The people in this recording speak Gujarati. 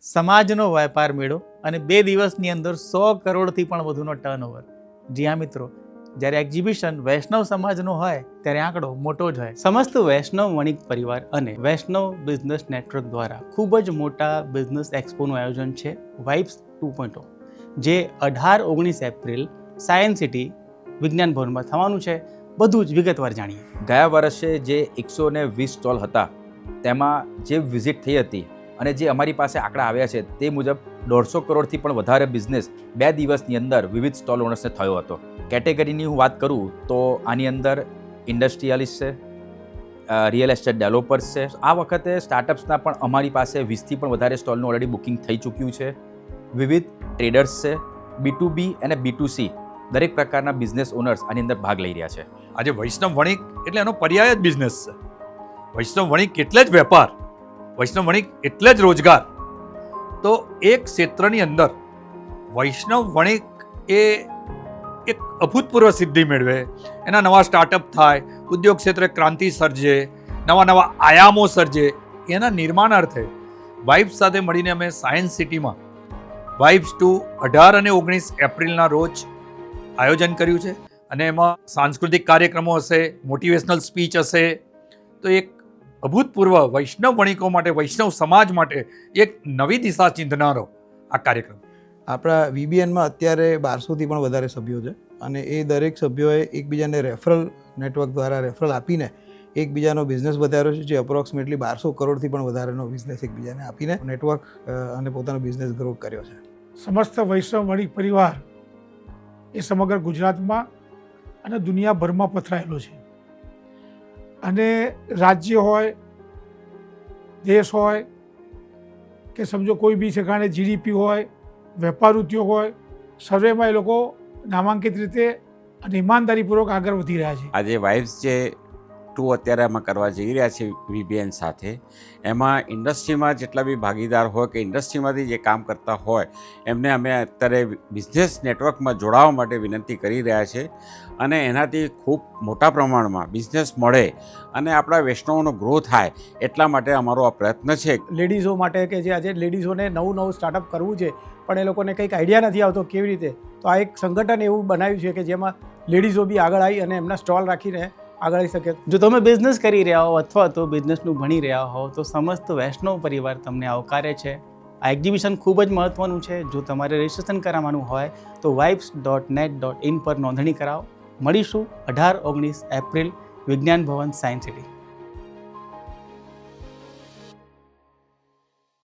સમાજનો વેપાર મેળો અને 2 દિવસની અંદર 100 કરોડથી પણ વધુનો ટર્નઓવર. જી હા મિત્રો, જ્યારે એક્ઝિબિશન વૈષ્ણવ સમાજનો હોય ત્યારે આંકડો મોટો જ હોય. સમસ્ત વૈષ્ણવ વણિક પરિવાર અને વૈષ્ણવ બિઝનેસ નેટવર્ક દ્વારા ખૂબ જ મોટા બિઝનેસ એક્સપોનું આયોજન છે વાઇબ્સ 2.0, જે 18-19 એપ્રિલ સાયન્સ સિટી વિજ્ઞાન ભવનમાં થવાનું છે. બધું જ વિગતવાર જાણીએ. ગયા વર્ષે જે 120 સ્ટોલ હતા તેમાં જે વિઝિટ થઈ હતી અને જે અમારી પાસે આંકડા આવ્યા છે તે મુજબ 150 કરોડથી પણ વધારે બિઝનેસ 2 દિવસની અંદર વિવિધ સ્ટોલ ઓનર્સને થયો હતો. કેટેગરીની હું વાત કરું તો આની અંદર ઇન્ડસ્ટ્રીયાલિસ્ટ છે, રિયલ એસ્ટેટ ડેવલપર્સ છે. આ વખતે સ્ટાર્ટઅપ્સના પણ અમારી પાસે 20થી પણ વધારે સ્ટોલનું ઓલરેડી બુકિંગ થઈ ચૂક્યું છે. વિવિધ ટ્રેડર્સ છે, B2B અને B2C દરેક પ્રકારના બિઝનેસ ઓનર્સ આની અંદર ભાગ લઈ રહ્યા છે. આજે વૈષ્ણવ વણિક એટલે એનો પર્યાય જ બિઝનેસ છે. વૈષ્ણવ વણિક એટલે જ વેપાર, વૈષ્ણવ વણિક એટલે જ રોજગાર. તો એક ક્ષેત્રની અંદર વૈષ્ણવ વણિક એ એક અભૂતપૂર્વ સિદ્ધિ મેળવે, એના નવા સ્ટાર્ટઅપ થાય, ઉદ્યોગ ક્ષેત્રે ક્રાંતિ સર્જે, નવા આયામો સર્જે, એના નિર્માણ અર્થે વાઇબ્સ સાથે મળીને અમે સાયન્સ સિટીમાં વાઇબ્સ 2 18 અને 19 એપ્રિલના રોજ આયોજન કર્યું છે. અને એમાં સાંસ્કૃતિક કાર્યક્રમો હશે, મોટિવેશનલ સ્પીચ હશે. તો એક અભૂતપૂર્વ વૈષ્ણવ વણિકો માટે, વૈષ્ણવ સમાજ માટે એક નવી દિશા ચિંધનારો આ કાર્યક્રમ. આપણા VBNમાં અત્યારે 1200થી પણ વધારે સભ્યો છે અને એ દરેક સભ્યોએ એકબીજાને રેફરલ નેટવર્ક દ્વારા રેફરલ આપીને એકબીજાનો બિઝનેસ વધાર્યો છે, જે અપ્રોક્સિમેટલી 1200 કરોડથી પણ વધારેનો બિઝનેસ એકબીજાને આપીને નેટવર્ક અને પોતાનો બિઝનેસ ગ્રો કર્યો છે. સમસ્ત વૈષ્ણવ વણિક પરિવાર એ સમગ્ર ગુજરાતમાં અને દુનિયાભરમાં પથરાયેલો છે. અને રાજ્ય હોય, દેશ હોય કે સમજો કોઈ બી ઠેકાણે GDP હોય, વેપાર ઉદ્યોગ હોય, સર્વેમાં એ લોકો નામાંકિત રીતે અને ઈમાનદારીપૂર્વક આગળ વધી રહ્યા છે. આજે વાઇબ્સ જે 2 અત્યારે અમે કરવા જઈ રહ્યા છીએ VBN સાથે, એમાં ઇન્ડસ્ટ્રીમાં જેટલા બી ભાગીદાર હોય કે ઇન્ડસ્ટ્રીમાંથી જે કામ કરતા હોય એમને અમે અત્યારે બિઝનેસ નેટવર્કમાં જોડાવા માટે વિનંતી કરી રહ્યા છે. અને એનાથી ખૂબ મોટા પ્રમાણમાં બિઝનેસ મળે અને આપણા વૈષ્ણવનો ગ્રો થાય એટલા માટે અમારો આ પ્રયત્ન છે. લેડીઝો માટે કે જે આજે લેડીઝોને નવું સ્ટાર્ટઅપ કરવું છે પણ એ લોકોને કંઈક આઈડિયા નથી આવતો કેવી રીતે, તો આ એક સંગઠન એવું બનાવ્યું છે કે જેમાં લેડીઝો બી આગળ આવી અને એમના સ્ટોલ રાખીને આગળ આવી શકે. જો તમે બિઝનેસ કરી રહ્યા હો અથવા તો બિઝનેસનું ભણી રહ્યા હો તો સમસ્ત વૈષ્ણવ પરિવાર તમને આવકારે છે. આ એક્ઝિબિશન ખૂબ જ મહત્ત્વનું છે. જો તમારે રજિસ્ટ્રેશન કરાવવાનું હોય તો vibes.net.in પર નોંધણી કરાવો. મળીશું 18-19 એપ્રિલ વિજ્ઞાન ભવન સાયન્સ સિટી.